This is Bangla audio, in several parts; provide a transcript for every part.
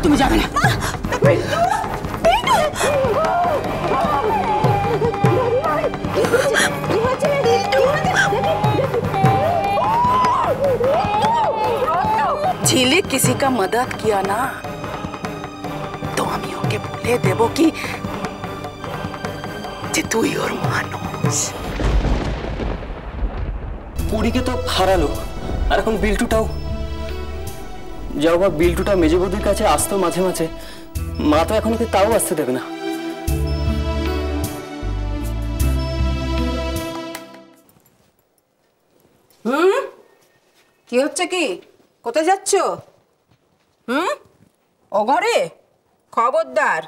তুমি যাবে না। झीली किसी का मदद किया ना तो हम ओके बोले देवो कि তুই ওর মানুষ। পুরীকে তো হারালো, আর এখন বিল্টুটাও। যাও বা, বিল্টুটা মেজে বৌদির কাছে আসতো মাঝে মাঝে, মা তো এখন ওকে তাও আসতে দেবে না। কি হচ্ছে কি? কোথায় যাচ্ছ? ও ঘরে? খবরদার,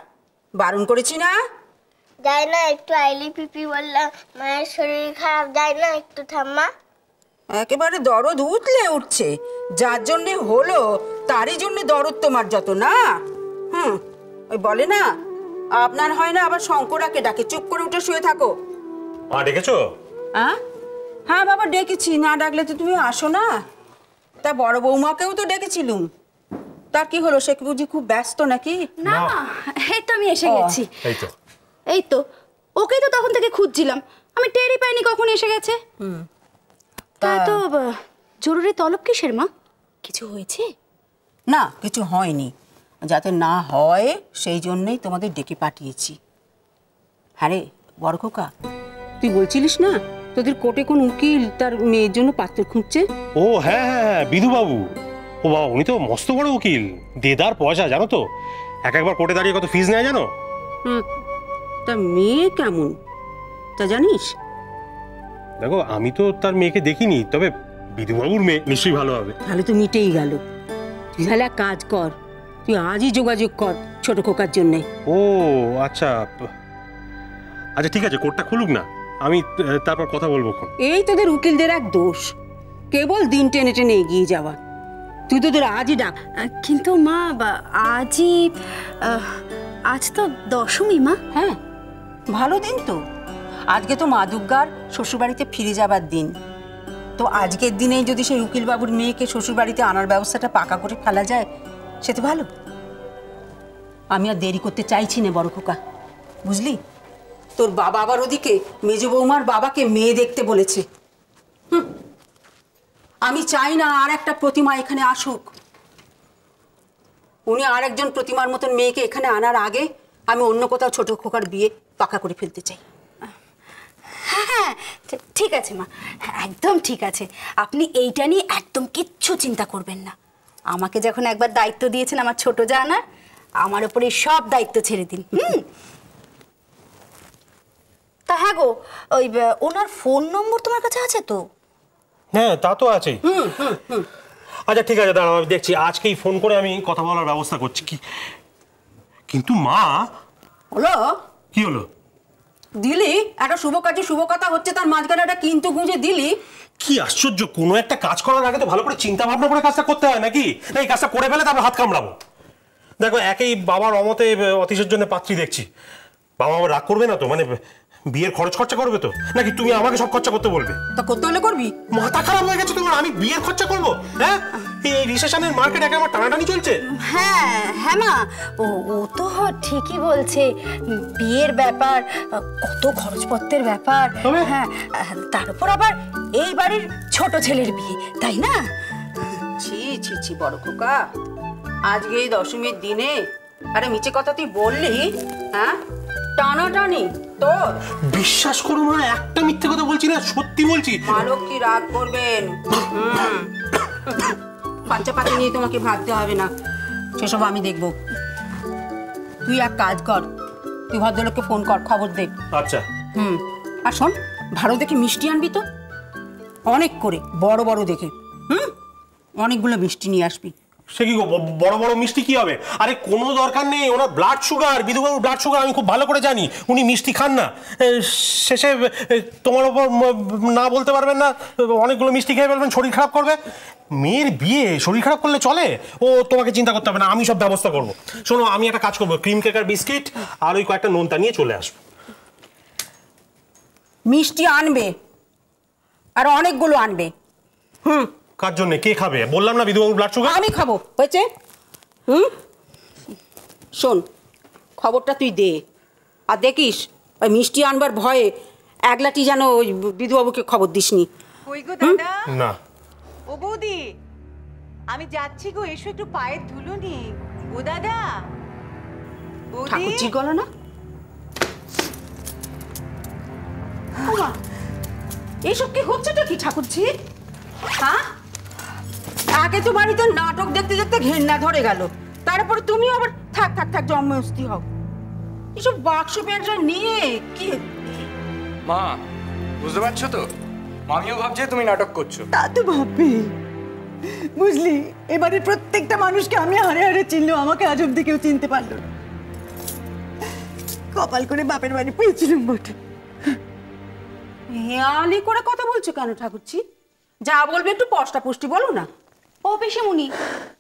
বারণ করেছি না? যাই না একটু, আইলি পিপি বললাম, মায়ের শরীর খারাপ, যাই না একটু ঠাম্মা। একেবারে দরদ উঠলে উঠছে, যার জন্যে হলো তারই জন্য দরদ তোমার যত না। ওই বলে না, আপনার হয় না আবার শঙ্করাকে ডাকে, চুপ করে উঠে শুয়ে থাকো। ডেকেছো? হ্যাঁ বাবা ডেকেছি, না ডাকলে তো তুমি আসো না। তা বড় বৌমাকেও তো ডেকেছিলুম, তার কি হলো? সে বুঝি খুব ব্যস্ত নাকি? না মা, এই তো আমি এসে গেছি। এই তো ওকেই তো তখন থেকে খুঁজছিলাম, আমি টেরই পাইনি কখন এসে গেছে। তা তো জরুরি তলব কিসের মা? কিছু হয়েছে? না, কিছু হয়নি, যাতে না হয় সেই জন্যই তোমাদের ডেকে পাঠিয়েছি। হ্যাঁ রে বড় খোকা, তুই বলছিলিস না তোদের কোর্টে কোন উকিল তার মেয়ের জন্য পাত্র খুঁজছে? ও হ্যাঁ হ্যাঁ, বিধু বাবু। ও বাবা, উনি তো মস্ত বড় উকিল, দেদার পয়সা জানো তো। একবার কোর্টে দাঁড়িয়ে কত ফিস নেয় জানো? তা মেয়ে কেমন তা জানিস? দেখো, আমি তো তার মেয়েকে দেখিনি, তবে বিধুবাবুর মেয়ে নিশ্চয়ই ভালো হবে। তাহলে তো মিটেই গেল। তুই তাহলে এক কাজ কর, তুই আজই যোগাযোগ কর ছোট খোকার জন্যে। ও আচ্ছা আচ্ছা, ঠিক আছে, কোর্টটা খুলুক না, আমি তারপর কথা বলবো। এই তোদের উকিলদের এক দোষ, কেবল দিন টেনে টেনে এগিয়ে যাওয়া। তুই তোদের আজই ডাক। কিন্তু মা, আজই আজ তো দশমী মা। হ্যাঁ, ভালো দিন তো। আজকে তো মা দুর্গার শ্বশুরবাড়িতে ফিরে যাবার দিন। তো আজকের দিনেই যদি সেই উকিল বাবুর মেয়েকে শ্বশুরবাড়িতে আনার ব্যবস্থাটা পাকা করে ফেলা যায়, সে তো ভালো। আমি আর দেরি করতে চাইছি না বড় খোকা, বুঝলি? তোর বাবা আবার ওদিকে মেজ বৌমার বাবাকে মেয়ে দেখতে বলেছে। আমি চাই না আর একটা প্রতিমা এখানে আসুক। উনি আর একজন প্রতিমার মতন মেয়েকে এখানে আনার আগে আমি অন্য কোথাও ছোট খোকার বিয়ে পাকা করে ফেলতে চাই। হ্যাঁ ঠিক আছে মা, একদম ঠিক আছে। আপনি এইটা নিয়ে একদম কিচ্ছু চিন্তা করবেন না। আমাকে যখন একবার দায়িত্ব দিয়েছেন আমার ছোট জানার, আমার উপরে সব দায়িত্ব ছেড়ে দিন। তা হ্যাঁ গো, ওই ওনার ফোন নম্বর তোমার কাছে আছে তো? হ্যাঁ, তা তো আছেই। আচ্ছা ঠিক আছে, দাঁড়াও, আমি দেখছি, আজকেই ফোন করে আমি কথা বলার ব্যবস্থা করছি। কিন্তু মা। হলো কি হলো? দিলি একটা শুভ কাজে শুভ কথা হচ্ছে, তার মাঝখানে একটা কিন্তু গুঁজে দিলি। কি আশ্চর্য, কোনো একটা কাজ করার আগে তো ভালো করে চিন্তা ভাবনা করে কাজটা করতে হয় নাকি? এই কাজটা করে ফেলে তারপর হাত কামড়াবো। দেখো, একই বাবার অমতে অতীশের জন্য পাত্রী দেখছি। বাবা আমার রাগ করবে না তো? মানে বিয়ের খরচ খরচা করবে তো, নাকি তুমি আমাকে সব খরচা করতে বলবে? তা করতে হলে করবি। মাথা খারাপ হয়ে গেছে তোমার? আমি বিয়ের খরচা করবো? হ্যাঁ, এই রিসেপশনের মার্কেট একে আমার টানাটানি চলছে। হ্যাঁ হ্যাঁ মা, ও তো ঠিকই বলছে। বিয়ের ব্যাপার, কত খরচপত্রের ব্যাপার। হ্যাঁ, তার উপর আবার এই বাড়ির ছোট ছেলের বিয়ে, তাই না? ছি ছি ছি বড় খোকা, আজকে এই দশমীর দিনে আরে মিছে কথা তুই বললি? হ্যাঁ, টানাটানি তোর। বিশ্বাস করো না, একটা মিথ্যে কথা বলছি না, সত্যি বলছি। মালক কি রাগ করবেন? পাঞ্চাপাতি নিয়ে তোমাকে ভাবতে হবে না, সেসব আমি দেখবো। তুই এক কাজ কর, তুই ভদ্রলোককে ফোন কর, খবর দে। আচ্ছা। আর শোন, ভালো দেখে মিষ্টি আনবি তো, অনেক করে, বড় বড় দেখে। অনেকগুলো মিষ্টি নিয়ে আসবি। সে কি বড় বড় মিষ্টি কি হবে? আরে কোনো দরকার নেই, ওনার ব্লাড সুগার, বিধুবাবুর ব্লাড সুগার আমি খুব ভালো করে জানি, উনি মিষ্টি খান না। শেষে তোমার ওপর না বলতে পারবেন না, অনেকগুলো মিষ্টি খেয়ে ফেলবেন, শরীর খারাপ করবে। মেয়ের বিয়ে শরীর খারাপ করলে চলে? ও তোমাকে চিন্তা করতে হবে না, আমি সব ব্যবস্থা করবো। শোনো, আমি একটা কাজ করবো, ক্রিম কেক আর বিস্কিট আর ওই কয়েকটা নোনতা নিয়ে চলে আসবো। মিষ্টি আনবে আর অনেকগুলো আনবে। কার জন্য? কে খাবে? বললাম না বিধুবাবুর ব্লাড সুগার। আমি খাবো, হয়েছে? শোন, খবরটা তুই দে, আর দেখিস ওই মিষ্টি আনবার ভয়ে একলাটি যেন ওই বিধুবাবুকে খবর দিসনি। কই গো দাদা? না, ও বৌদি, আমি যাচ্ছি গো, এসো একটু পায়ের ধুলো নি। ও দাদা, বৌদি, ঠাকুরজির গলা না? ওমা, এইসব কি হচ্ছেটা কি ঠাকুরজি? হ্যাঁ, আগে তো বাড়িতে নাটক দেখতে দেখতে ঘেন্না ধরে গেল, তারপরে তুমি আবার থাক থাক থাক জন্মস্তি হও। এসব বাক্স প্যান্টটা নিয়ে কি? মা, বুঝতে পারছো তো? মামিও ভাবছে তুমি নাটক করছো। তা তো ভাববি, বুঝলি, এবারে প্রত্যেকটা মানুষকে আমি হারে হারে চিনলেও আমাকে আজ অব্দি কেউ চিনতে পারলো না। কপাল করে বাপের বাড়ি পেয়েছিলাম বটে। হেয়ালি করে কথা বলছো কেন ঠাকুরজি? যা বলবে একটু পষ্টা পুষ্টি বলো না। ও পিসিমণি,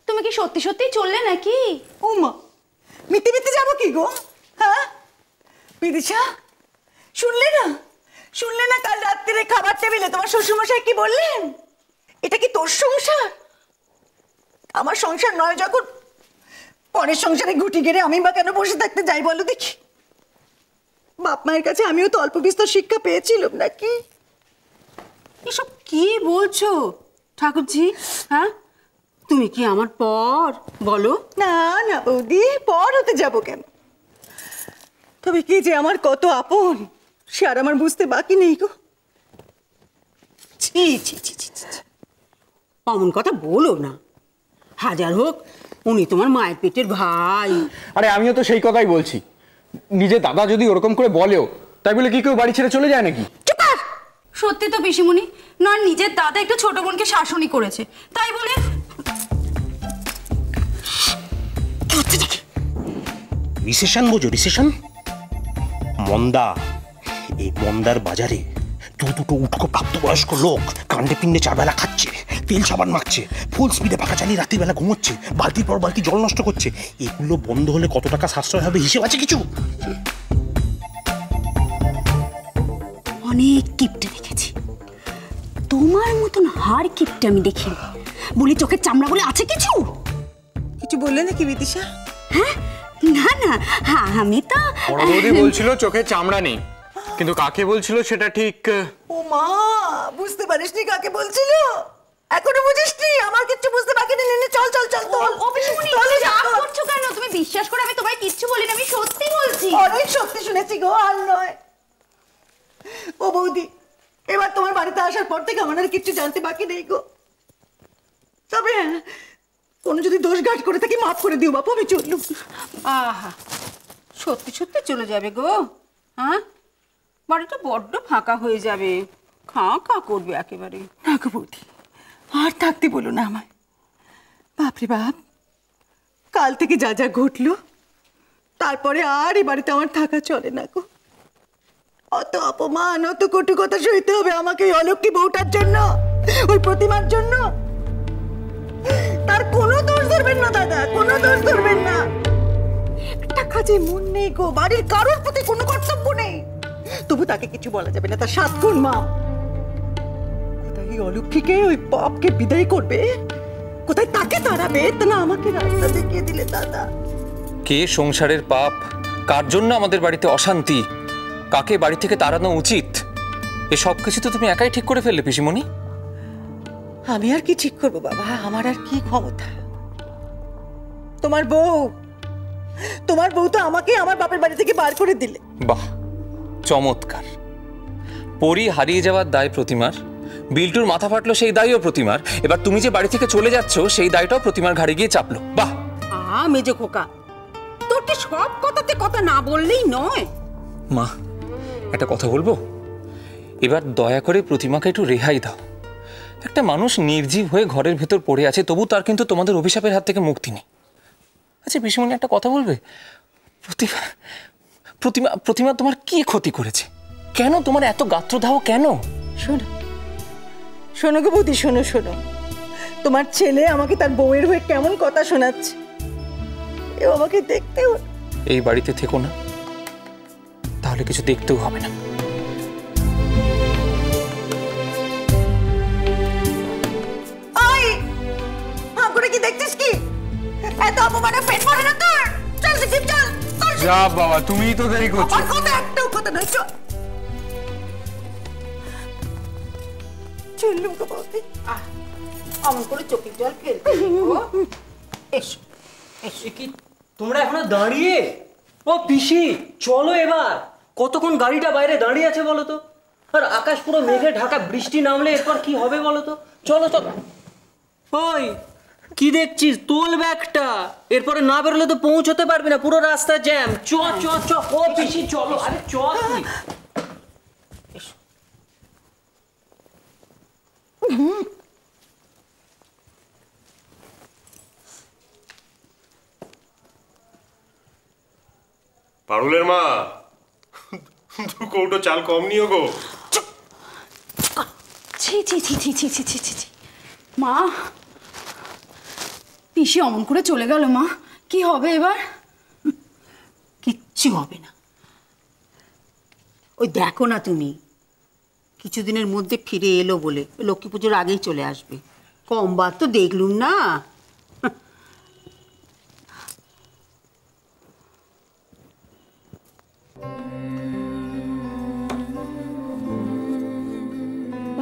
তুমি কি সত্যি সত্যিই চললে নাকি? ও মা, মিথ্যে মিথ্যে যাবো কি গো? হ্যাঁ বিদিশা, শুনলে না? শুনলে না কাল রাত্রিরে খাবার টেবিলে তোমার শ্বশুরমশাই কি বললেন? এটা কি তোর সংসার? আমার সংসার নয় যখন, পরের সংসারে ঘুটি গেড়ে আমি বা কেন বসে থাকতে যাই বলো দেখি? বাপ মায়ের কাছে আমিও তো অল্প বিস্তর শিক্ষা পেয়েছিলাম নাকি? এসব কি বলছো ঠাকুরজি? হ্যাঁ, তুমি কি আমার পর বলো? না না বৌদি, পর হতে যাবো কেন? তবে কি যে আমার কত আপন সে আর আমার বুঝতে বাকি নেই গো। ছি ছি ছি ছি ছি, অমন কথা বলো না। হাজার হোক উনি তোমার মায়ের পেটের ভাই। আরে আমিও তো সেই কথাই বলছি, নিজে দাদা যদি ওরকম করে বলেও, তাই বলে কি কেউ বাড়ি ছেড়ে চলে যায় নাকি? সত্যি তো পিসিমণি, নয় নিজের দাদা একটু ছোট বোনকে শাসনই করেছে, তাই বলে রিসেশন বোঝো? রিসেশন মন্দা, এই মন্দার বাজারে দুটো উটকো প্রাপ্তবয়স্ক লোক কাণ্ডে পিণ্ডে চারবেলা খাচ্ছে, তেল সাবান মাখছে, ফুল স্পিডে পাকা চালিয়ে রাত্রিবেলা ঘুমোচ্ছে, বালতির পর বালতি জল নষ্ট করছে। এগুলো বন্ধ হলে কত টাকা সাশ্রয় হবে হিসেব আছে কিছু? অনেক কিপটে দেখেছি, তোমার মতন হাড় কিপটে আমি দেখিনি। বলি চোখের চামড়া বলে আছে কিছু? কিছু বললে নাকি বিদিশা? হ্যাঁ, না না, হ্যাঁ আমি তো বড় বৌদি বলছিল চোখে চামড়া নেই, কিন্তু কাকে বলছিল সেটা ঠিক। ও মা, বুঝতে পারিসনি কাকে বলছিল? এখনো বুঝিসনি? আমার কিচ্ছু বুঝতে বাকি নেই। নে, চল চল চল, চল। ও পিসিমণি, চল, তুমি রাগ চল। করছো কেন? তুমি বিশ্বাস করো, আমি তোমায় কিচ্ছু বলিনি, আমি সত্যি বলছি। অনেক সত্যি শুনেছি গো, আর নয়। ও বৌদি, এবার তোমার বাড়িতে আসার পর থেকে আমার আর কিচ্ছু জানতে বাকি নেই গো। তবে হ্যাঁ, কোনো যদি দোষ ঘাট করে থাকি মাফ করে দিও বাপু, আমি চললুম। আহা, সত্যি সত্যি চলে যাবে গো? হ্যাঁ, বাড়িটা বড্ড ফাঁকা হয়ে যাবে, খাঁ খাঁ করবে একেবারে। না গো বৌদি, আর থাকতে বলো না আমায়। বাপরে বাপ, কাল থেকে যা যা ঘটলো, তারপরে আর এই বাড়িতে আমার থাকা চলে না গো। অত অপমান, অত কটু কথা সইতে হবে আমাকে ওই অলক্ষ্মী বউটার জন্য, ওই প্রতিমার জন্য। তার কোনো দোষ ধরবেন না দাদা, কোনো দোষ ধরবেন না। একটা কাজে মন নেই গো, বাড়ির কারোর প্রতি কোনো কর্তব্য নেই, তবু তাকে কিছু বলা যাবে না, তার 7 গুণ মা। কোথায় এই অলক্ষ্মীকে, ওই পাপকে বিদায় করবে, কোথায় তাকে তাড়াবে, তা না আমাকে রাস্তা দেখিয়ে দিলে দাদা। কে সংসারের পাপ, কার জন্য আমাদের বাড়িতে অশান্তি, কাকে বাড়ি থেকে তাড়ানো উচিত, এ সব কিছু তো তুমি একাই ঠিক করে ফেললে পিসিমণি। আমি আর কি ঠিক করবো বাবা, আমার আর কি ক্ষমতা? তোমার বউ, তোমার বউ তো আমাকে আমার বাপের বাড়ি থেকে বার করে দিলে। বাহ, চমৎকার। পরি হারিয়ে যাওয়ার দায় প্রতিমার, বিল্টুর মাথা ফাটলো সেই দায়ও প্রতিমার, এবার তুমি যে বাড়ি থেকে চলে যাচ্ছ সেই দায়টাও প্রতিমার ঘাড়ে গিয়ে চাপলো। বাহ। মেজে খোকা, তোর কি সব কথাতে কথা না বললেই নয়? মা, একটা কথা বলবো? এবার দয়া করে প্রতিমাকে একটু রেহাই দাও। একটা মানুষ নির্জীব হয়ে ঘরের ভেতর পড়ে আছে, তবু তার কিন্তু তোমাদের অভিশাপের হাত থেকে মুক্তি নেই। আচ্ছা পিসিমণি, একটা কথা বলবে? প্রতিমা প্রতিমা প্রতিমা তোমার কি ক্ষতি করেছে? কেন তোমার এত গাত্রদাহ কেন? শোনো শোনো গো বৌদি, শোনো শোনো, তোমার ছেলে আমাকে তার বউয়ের হয়ে কেমন কথা শোনাচ্ছে, এও আমাকে দেখতেও। এই বাড়িতে থেকো না, তাহলে কিছু দেখতেও হবে না। আই, হাঁ করে কি দেখছিস কি? এত অপমানে পেট ভরে না তোর? চল যা বাবা, তুমিই তো দেরি করছো। আর কথা একটাও কথা নয়, চল চললুম গো বৌদি। অমন করে চোখের জল ফেলবে এসো এসো। কি তোমরা এখনো দাঁড়িয়ে? ও পিসি চলো এবার, কতক্ষণ গাড়িটা বাইরে দাঁড়িয়ে আছে বলো তো? আর আকাশ পুরো মেঘে ঢাকা, বৃষ্টি নামলে এরপর কি হবে বলো তো? চলো চলো। ওই কি দেখছিস, তোল ব্যাগটা, এরপরে না বেরোলে তো পৌঁছতে পারবি না, পুরো রাস্তা জ্যাম। চ চ চ। ও পিসি চলো, আরে চ। পারুলের মা, 2 কৌটো চাল কম নিও গো। ছি ছি ছি ছি ছি ছি ছি ছি ছি। মা, পিসি অমন করে চলে গেল মা, কি হবে এবার? কিচ্ছু হবে না, ওই দেখো না তুমি, কিছুদিনের মধ্যে ফিরে এলো বলে লক্ষ্মী পুজোর আগেই চলে আসবে। কমবার তো দেখলুম না।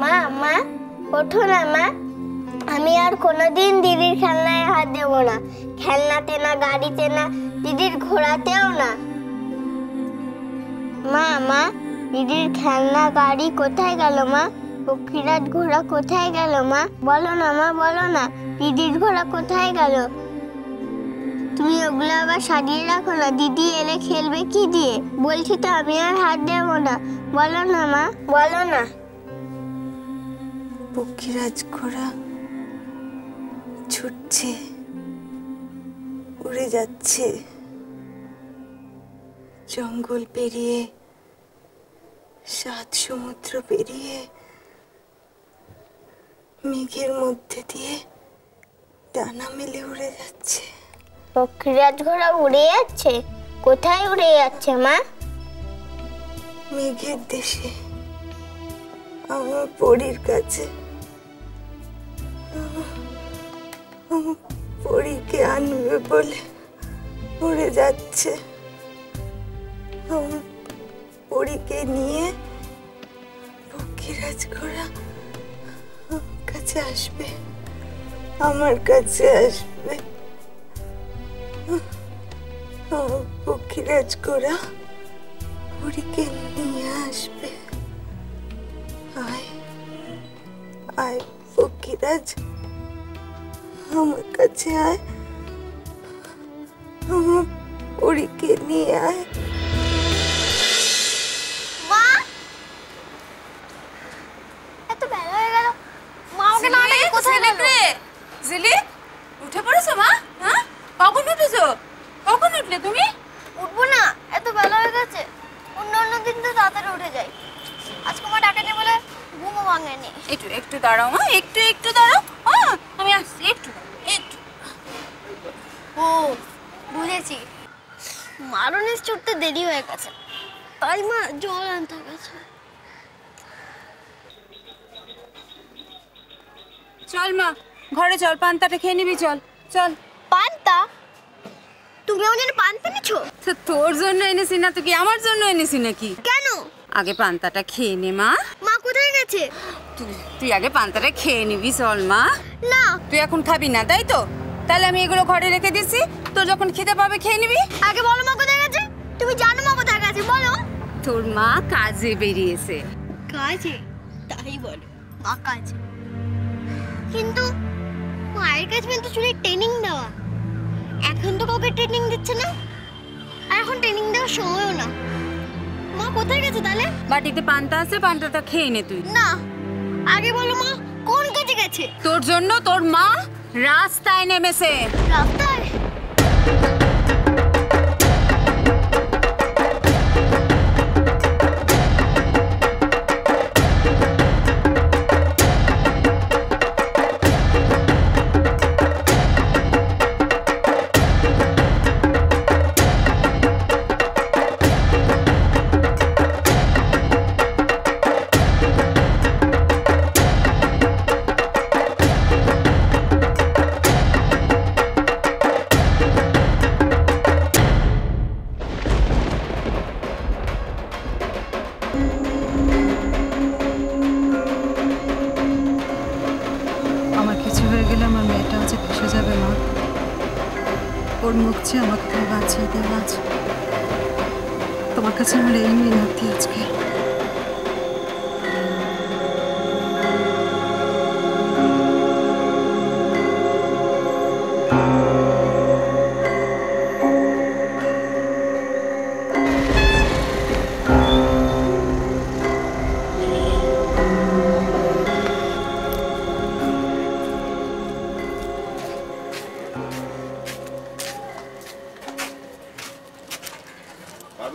মা মা ওঠো না মা, আমি আর কোনোদিন দিদির খেলনায় হাত দেবো না, খেলনাতে না, গাড়িতে না, দিদির ঘোড়াতেও না। মা মা দিদির খেলনা গাড়ি কোথায় গেল মা? পক্ষীরাজ ঘোড়া কোথায় গেল মা? বলো না মা, বলো না, দিদির ঘোড়া কোথায় গেল? তুমি ওগুলো আবার সাজিয়ে রাখো না, দিদি এলে খেলবে কি দিয়ে? বলছি তো আমি আর হাত দেবো না, বলো না মা, বলো না। পক্ষীরাজ ঘোড়া ছুটছে, উড়ে যাচ্ছে, জঙ্গল পেরিয়ে, 7 সমুদ্র পেরিয়ে, মেঘের মধ্যে দিয়ে ডানা মেলে উড়ে যাচ্ছে। পক্ষীরাজ ঘোড়া উড়ে যাচ্ছে? কোথায় উড়ে যাচ্ছে মা? মেঘের দেশে, আমার পরীর কাছে। আমার পরীকে আনবে বলে উড়ে যাচ্ছে। আমার পরীকে নিয়ে পক্ষীরাজ ঘোড়া আমার কাছে আসবে, আমার কাছে আসবে। আমার পক্ষীরাজ ঘোড়া পরীকে নিয়ে আসবে। আয় আয় পক্ষীরাজ, আমার কাছে আয়, আমার পরীকে নিয়ে আয়। মা, এত বেলা হয়ে গেল, মা ওকে না ডেকে কোথায় গেল? জিলি, উঠে পড়েছো মা? হ্যাঁ, কখন উঠেছো? কখন উঠলে তুমি? উঠবো না, এত বেলা হয়ে গেছে। অন্য দিন তো তাড়াতাড়ি উঠে যাই, আজকে মা ডাকেনি বলে ঘুমও ভাঙেনি। একটু একটু দাঁড়াও মা, একটু একটু দাঁড়াও। আমি আসছি, একটু একটু। ও বুঝেছি, মারও নিশ্চয় উঠতে দেরি হয়ে গেছে, তাই মা জল আনতে গেছে। চল মা, ঘরে চল, পান্তাটা খেয়ে নিবি, চল চল। পান্তা? তুমি আমার জন্য পান্তা এনেছো? তো তোর জন্য এনেছি না তো কি আমার জন্য এনেছি নাকি? কেন? আগে পান্তাটা খেয়ে নে মা। মা কোথায় গেছে? তুই আগে পান্তাটা খেয়ে নিবি, চল মা। না, তুই এখন খাবি না তাই তো? তাহলে আমি এগুলো ঘরে রেখে দিচ্ছি, তোর যখন খিদে পাবে খেয়ে নিবি। আগে বলো মা কোথায় গেছে? তুমি জানো মা কোথায় গেছে, বলো। তোর মা কাজে বেরিয়েছে। কাজে? তাই বলো, মা কাজে। কিন্তু মায়ের কাছে তো চুরি ট্রেনিং দেওয়া, এখন তো কাউকে ট্রেনিং দিচ্ছে না, আর এখন ট্রেনিং দেওয়ার সময়ও না। মা কোথায় গেছে তাহলে? বাটিতে পান্তা আছে, পান্তাটা খেয়ে নে তুই। না, আগে বলো মা কোন কাজে গেছে? তোর জন্য তোর মা রাস্তায় নেমেছে। রাস্তায়? দেবাজ তোমার কাছে আমার এই মিনতি আজকে।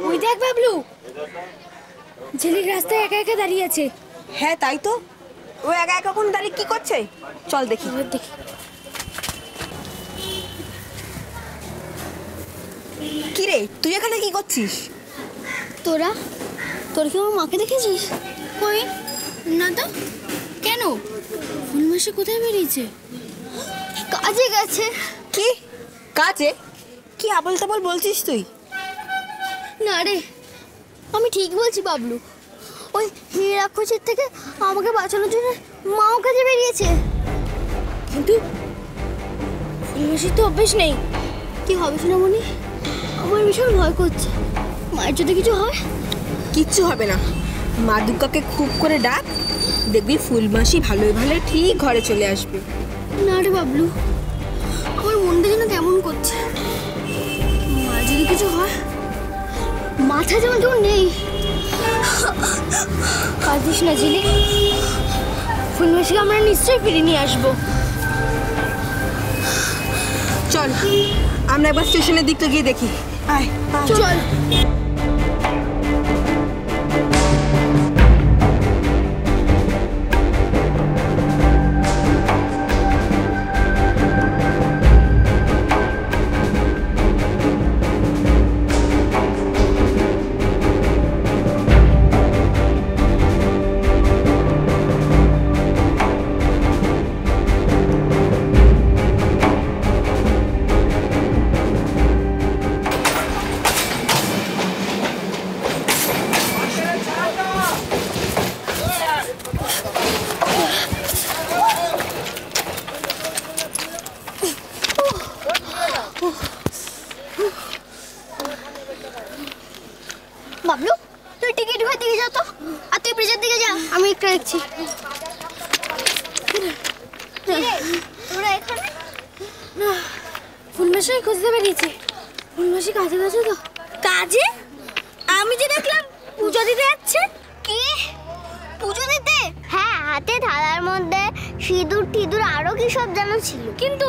ওই দেখ বাবলু, ঝিলিক রাস্তায় একা একা দাঁড়িয়ে আছে। হ্যাঁ তাই তো, ও একা একা কোন দাঁড়িয়ে কি করছে? চল দেখি দেখি। কি রে, তুই এখানে কি করছিস? তোরা কি আমার মাকে দেখেছিস? কই না তো। কেন, ফুলমাসি কোথায় বেরিয়েছে? কাজে গেছে। কি কাজে? কি আবল তাবল বলছিস তুই? না রে, আমি ঠিক বলছি বাবলু। ওই রাক্ষসের থেকে আমাকে বাঁচানোর জন্য মাও কাজে বেরিয়েছে। কিন্তু ফুলমাসির তো অভ্যেস নেই। কি হবে সোনামণি? আমার ভীষণ ভয় করছে। মায়ের যদি কিছু হয়? কিচ্ছু হবে না, মা দুর্গাকে খুব করে ডাক, দেখবি ফুলমাসি ভালোই ভালো ঠিক ঘরে চলে আসবে। না রে বাবলু, আমার মনটা যেন কেমন করছে। মায়ের যদি কিছু হয়, মাথা যেমন কেমন নেই। কাঁদিস না ঝিলিক, ফুলমাসিকে আমরা নিশ্চয়ই ফিরে নিয়ে আসবো। চল আমরা একবার স্টেশনের দিকটা গিয়ে দেখি। আয় চল। বাবলু, তুই টিকিট ঘর দিকে যা তো, আর তুই ব্রিজের দিকে যা, আমি একটু দেখছি। ফুলমাসি খুঁজতে বেরিয়েছে। ফুলমাসি কাজে গেছে তো। কাজে? আমি যে দেখলাম পুজো দিতে যাচ্ছে। কি পুজো দিতে? হ্যাঁ, হাতে থালার মধ্যে সিঁদুর টিদুর আরো কি সব জানো ছিল। কিন্তু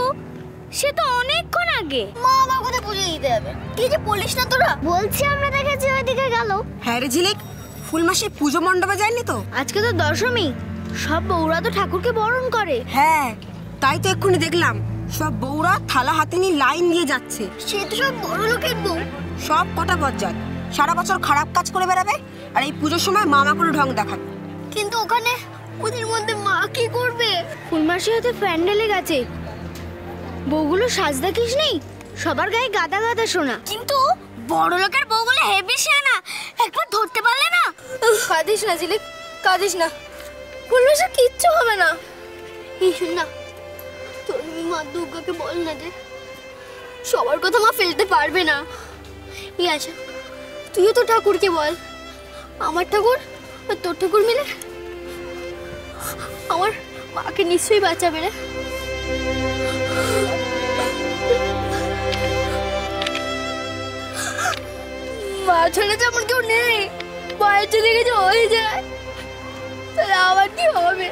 সে তো অনেকক্ষণ আগে। মা আমার কোথায় পুজো দিতে যাবে? কি যে বলিস না তোরা। বলছি আমরা দেখেছি ওইদিকে গেল। হ্যাঁ রে ঝিলিক, ফুলমাসি পুজো মণ্ডপে যায়নি তো? আজকে তো দশমী, সব বউরা তো ঠাকুরকে বরণ করে। হ্যাঁ তাই তো এক্ষুনি দেখলাম সব বউরা থালা হাতে নিয়ে লাইন দিয়ে যাচ্ছে। সে তো সব বড় লোকের বউ। সব কটা বজ্জাত, সারা বছর খারাপ কাজ করে বেড়াবে আর এই পুজোর সময় মামা করে ঢং দেখাবে। কিন্তু ওখানে ওদের মধ্যে মা কি করবে? ফুলমাসি হাতে প্যান্ডেলে গেছে। বউগুলো সাজ দেখিস নেই, সবার গায়ে গাদা গাদা সোনা। কিন্তু বড় লোকের বউগুলো হেভি না, একবার ধরতে পারলে না। কাঁদিস না ঝিলিক, কাঁদিস না, ফুলমাসি কিচ্ছু হবে না। এই শুন না, তোর মা দুর্গাকে বল না যে সবার কথা মা ফেলতে পারবে না। এই আচ্ছা, তুইও তো ঠাকুরকে বল, আমার ঠাকুর আর তোর ঠাকুর মিলে আমার মাকে নিশ্চয়ই বাঁচাবে রে। মা ছাড়া যেমন কেউ নেই, মায়ের যদি কিছু হয়ে যায় তাহলে আমার কি হবে?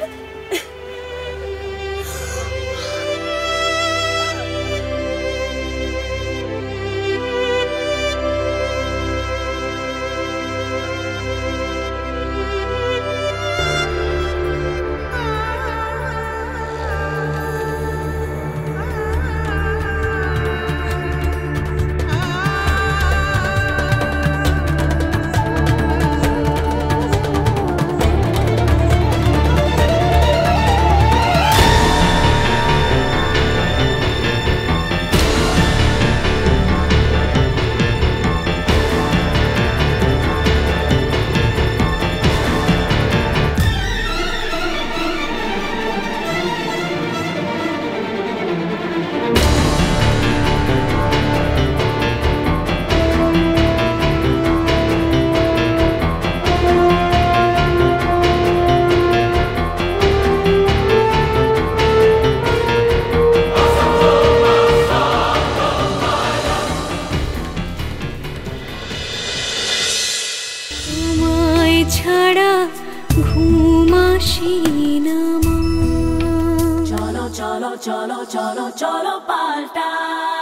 চলো চলো চলো চলো চলো পাল্টাই।